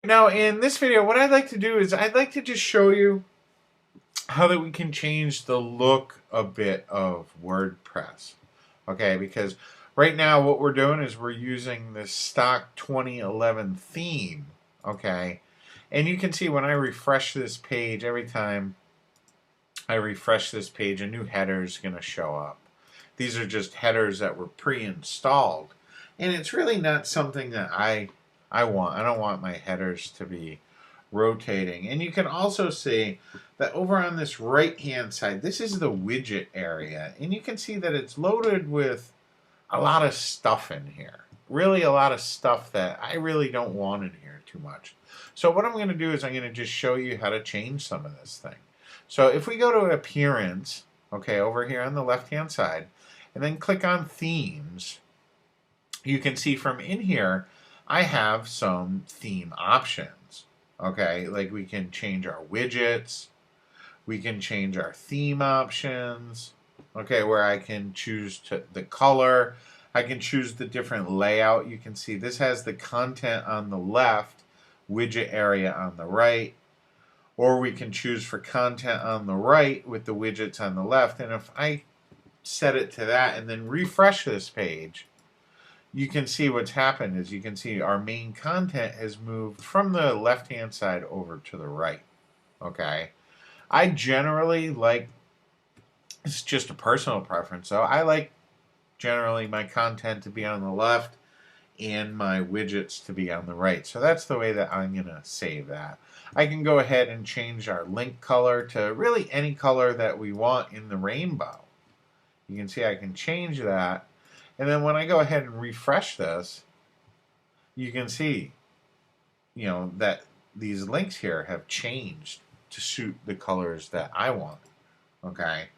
Now, in this video, what I'd like to do is I'd like to just show you how that we can change the look a bit of WordPress. Okay, because right now what we're doing is we're using the stock 2011 theme. Okay, and you can see when I refresh this page, every time I refresh this page, a new header is going to show up. These are just headers that were pre-installed, and it's really not something that I want. I don't want my headers to be rotating. And you can also see that over on this right hand side, this is the widget area, and you can see that it's loaded with a lot of stuff in here. Really a lot of stuff that I really don't want in here too much. So what I'm going to do is I'm going to just show you how to change some of this thing. So if we go to appearance, okay, over here on the left hand side, and then click on themes, you can see from in here I have some theme options. Okay, like we can change our widgets, we can change our theme options, okay, where I can choose the color, I can choose the different layout. You can see this has the content on the left, widget area on the right, or we can choose for content on the right with the widgets on the left. And if I set it to that and then refresh this page, you can see what's happened is you can see our main content has moved from the left hand side over to the right. Okay, I generally like, it's just a personal preference, so I like generally my content to be on the left and my widgets to be on the right. So that's the way that I'm going to save that. I can go ahead and change our link color to really any color that we want in the rainbow. You can see I can change that. And then when I go ahead and refresh this, you can see, that these links here have changed to suit the colors that I want. Okay.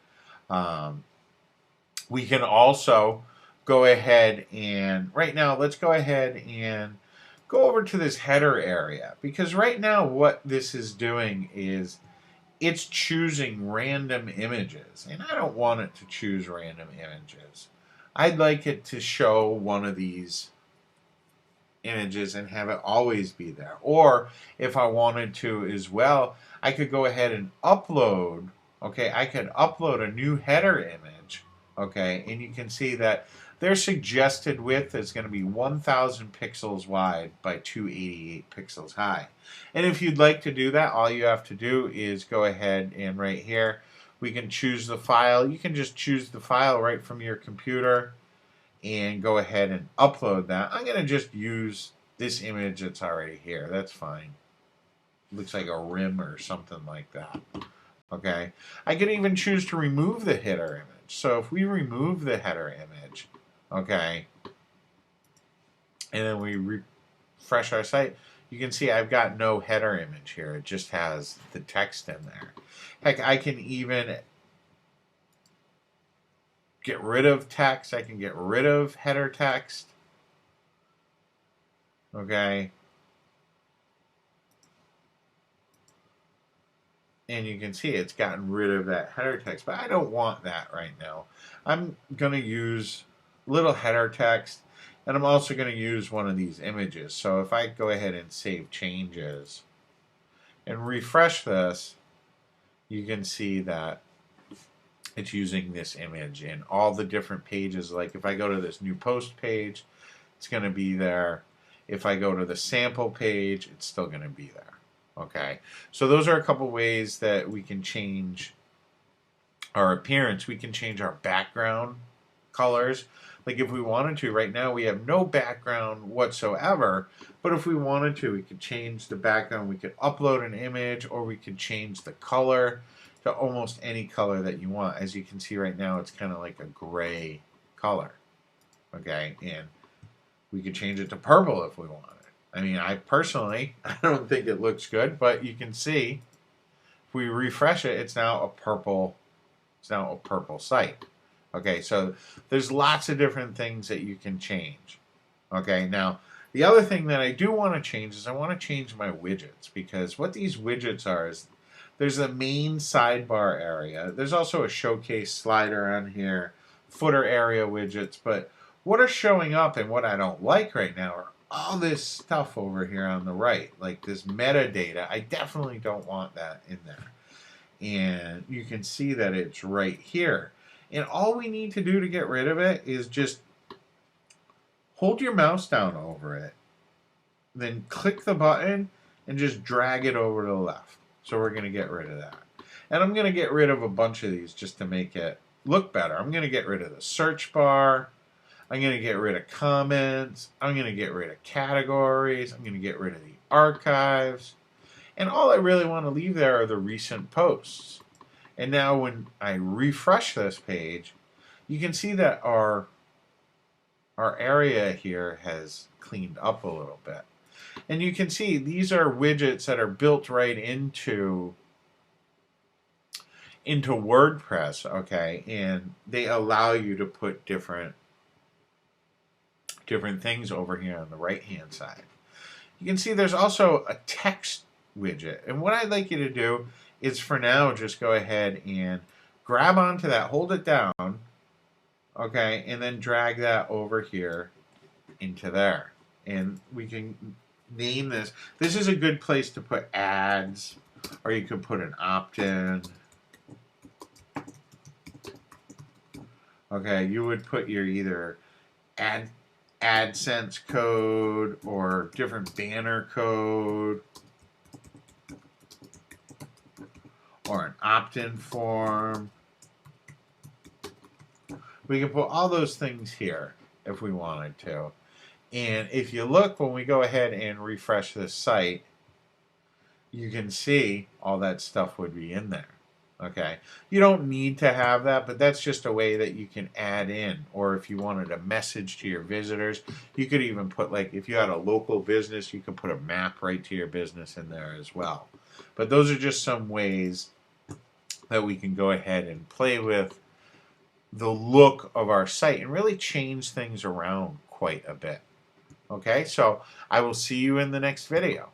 We can also go ahead and, right now, let's go ahead and go over to this header area, because right now what this is doing is it's choosing random images, and I don't want it to choose random images. I'd like it to show one of these images and have it always be there. Or if I wanted to as well, I could go ahead and upload, okay, I could upload a new header image, okay, and you can see that their suggested width is going to be 1000 pixels wide by 288 pixels high. And if you'd like to do that, all you have to do is go ahead and right here, we can choose the file. You can just choose the file right from your computer and go ahead and upload that. I'm going to just use this image that's already here. That's fine. Looks like a rim or something like that. Okay. I can even choose to remove the header image. So if we remove the header image, okay, and then we refresh our site, you can see I've got no header image here. It just has the text in there. Heck, I can even get rid of text. I can get rid of header text. Okay. And you can see it's gotten rid of that header text, but I don't want that right now. I'm going to use little header text, and I'm also going to use one of these images. So if I go ahead and save changes and refresh this, you can see that it's using this image in all the different pages. Like if I go to this new post page, it's going to be there. If I go to the sample page, it's still going to be there. Okay, so those are a couple ways that we can change our appearance. We can change our background colors. Like if we wanted to, right now we have no background whatsoever, but if we wanted to, we could change the background. We could upload an image, or we could change the color to almost any color that you want. As you can see right now, it's kind of like a gray color. Okay, and we could change it to purple if we wanted. I mean, I don't think it looks good, but you can see if we refresh it, it's now a purple site. Okay, so there's lots of different things that you can change. Okay, now the other thing that I do want to change is I want to change my widgets, because what these widgets are is there's a main sidebar area. There's also a showcase slider on here, footer area widgets, but what are showing up and what I don't like right now are all this stuff over here on the right, like this metadata. I definitely don't want that in there. And you can see that it's right here. And all we need to do to get rid of it is just hold your mouse down over it, then click the button and just drag it over to the left. So we're going to get rid of that. And I'm going to get rid of a bunch of these just to make it look better. I'm going to get rid of the search bar. I'm going to get rid of comments. I'm going to get rid of categories. I'm going to get rid of the archives. And all I really want to leave there are the recent posts. And now when I refresh this page, you can see that our area here has cleaned up a little bit. And you can see these are widgets that are built right into WordPress, okay? And they allow you to put different things over here on the right-hand side. You can see there's also a text widget. And what I'd like you to do is for now just go ahead and grab onto that, hold it down, okay, and then drag that over here into there. And we can name this. This is a good place to put ads, or you could put an opt-in. Okay, you would put your either AdSense code or different banner code or an opt-in form. We can put all those things here if we wanted to. And if you look, when we go ahead and refresh this site, you can see all that stuff would be in there. Okay, you don't need to have that, but that's just a way that you can add in. Or if you wanted a message to your visitors, you could even put, like, if you had a local business, you could put a map right to your business in there as well. But those are just some ways that we can go ahead and play with the look of our site and really change things around quite a bit. Okay, so I will see you in the next video.